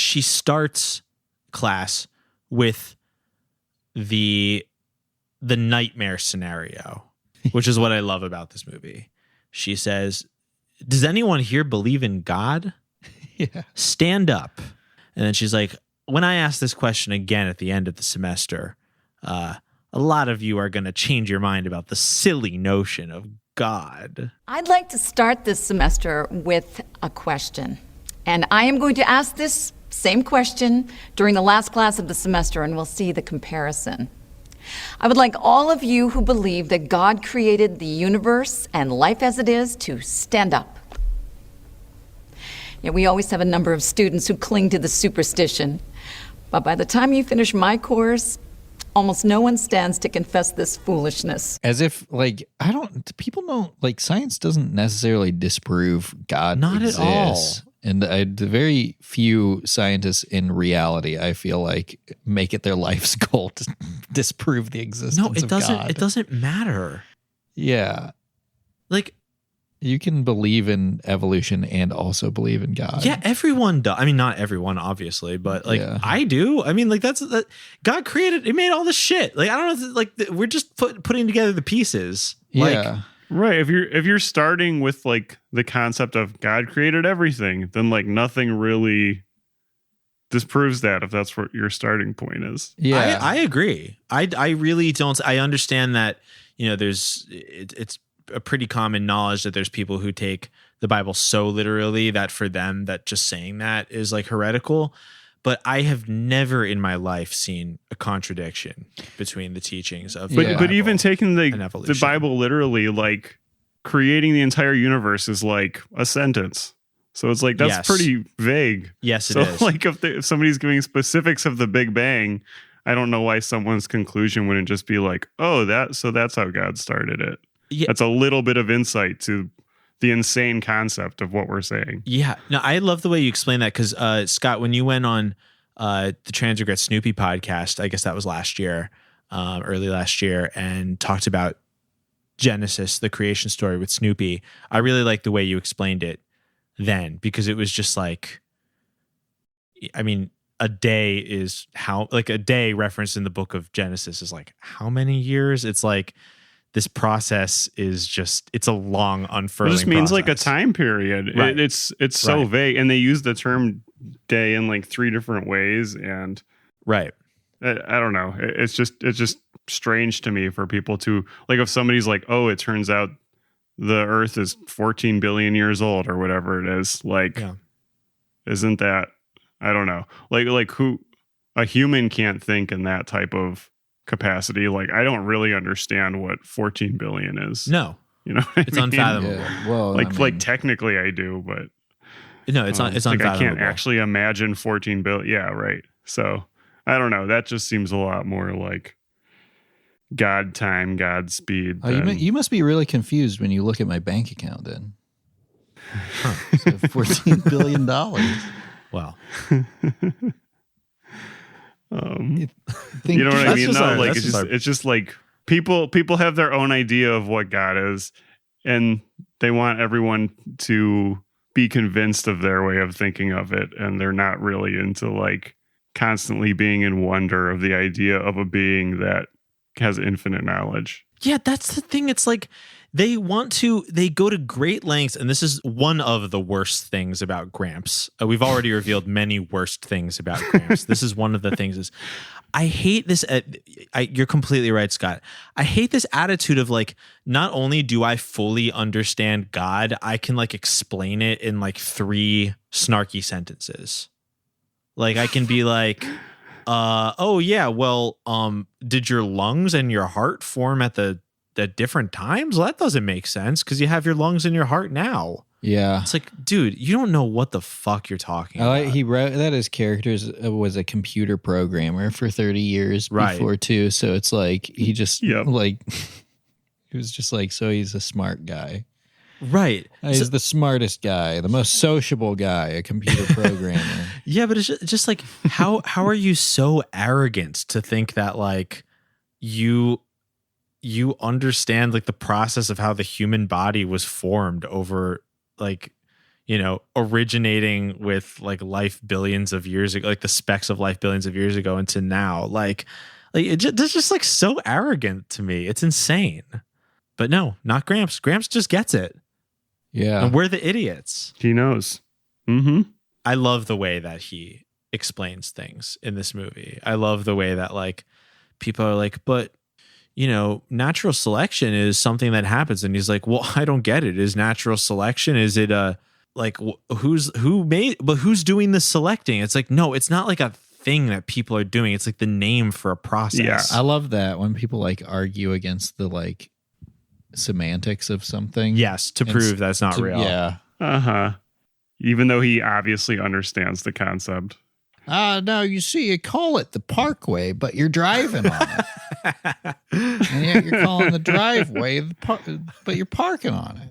she starts class with the nightmare scenario, which is what I love about this movie. She says, "Does anyone here believe in God? Yeah. Stand up." And then she's like, "When I ask this question again at the end of the semester, a lot of you are going to change your mind about the silly notion of God." I'd like to start this semester with a question. And I am going to ask this same question during the last class of the semester, and we'll see the comparison. I would like all of you who believe that God created the universe and life as it is to stand up. Yeah, we always have a number of students who cling to the superstition. But by the time you finish my course, almost no one stands to confess this foolishness. As if, like, people don't, like, science doesn't necessarily disprove God Not exists. at all. And the very few scientists in reality, I feel like, make it their life's goal to disprove the existence of God. It doesn't matter. Yeah. Like, you can believe in evolution and also believe in God. yeah, everyone does. I mean, not everyone, obviously, but like I do. I mean, like that. God created. He made all this shit. Like I don't know. Like we're just putting together the pieces. Yeah. Right. If you're starting with like the concept of God created everything, then like nothing really disproves that if that's what your starting point is. Yeah. I agree. I really don't. I understand that, it's a pretty common knowledge that there's people who take the Bible so literally that for them that just saying that is like heretical. But I have never in my life seen a contradiction between the teachings of the Bible. But even taking the evolution. Bible literally, like creating the entire universe is like a sentence. So it's like, that's Yes. pretty vague. Yes, it so is. like if somebody's giving specifics of the Big Bang, I don't know why someone's conclusion wouldn't just be like, oh, that's how God started it. Yeah. That's a little bit of insight to the insane concept of what we're saying. Yeah. No, I love the way you explain that because, Scott, when you went on the Trans Regret Snoopy podcast, I guess that was last year, early last year, and talked about Genesis, the creation story with Snoopy, I really liked the way you explained it then because it was just like, I mean, a day referenced in the book of Genesis is like how many years? It's like, this process is just, it's a long unfurling. It just means process. like a time period. Right. It's so vague. And they use the term day in like 3 different ways. And right. I don't know. It's just strange to me for people to like, if somebody's like, oh, it turns out the earth is 14 billion years old or whatever it is. Like, Isn't that, I don't know. Like who, a human can't think in that type of capacity. Like I don't really understand what 14 billion is. No, it's unfathomable. Yeah. Well, like technically I do, but no, it's like unfathomable. I can't actually imagine 14 billion. Yeah, right. So I don't know. That just seems a lot more like God time, God speed. Oh, you must be really confused when you look at my bank account then. So $14 billion. Well, you know what I mean? just No, our- like that's just it's just like people have their own idea of what God is, and they want everyone to be convinced of their way of thinking of it, and they're not really into like constantly being in wonder of the idea of a being that has infinite knowledge. yeah, that's the thing. It's like they go to great lengths, and this is one of the worst things about Gramps. We've already revealed many worst things about Gramps. This is one of the things is I hate this. You're completely right, Scott. I hate this attitude of like, not only do I fully understand God, I can like explain it in like 3 snarky sentences. Like I can be like, oh yeah, well, did your lungs and your heart form at different times? Well, that doesn't make sense because you have your lungs and your heart now. Yeah. It's like, dude, you don't know what the fuck you're talking about. He wrote that his character was a computer programmer for 30 years before too. So it's like he just like he was just like, so he's a smart guy. Right. He's the smartest guy, the most sociable guy, a computer programmer. Yeah, but it's just like how are you so arrogant to think that like you understand like the process of how the human body was formed over like originating with like life billions of years ago, like the specks of life billions of years ago into now. Like it's just like so arrogant to me. It's insane. But no, not Gramps. Gramps just gets it. Yeah. And we're the idiots. He knows. Mm-hmm. I love the way that he explains things in this movie. I love the way that like people are like, but natural selection is something that happens. And he's like, well, I don't get it. Is natural selection? Is it who's doing the selecting? It's like, no, it's not like a thing that people are doing. It's like the name for a process. Yeah. I love that when people like argue against the like semantics of something. Yes. To prove that's not real. Yeah. Uh-huh. Even though he obviously understands the concept. No, you see, you call it the parkway, but you're driving on it. And yet you're calling the driveway, but you're parking on it.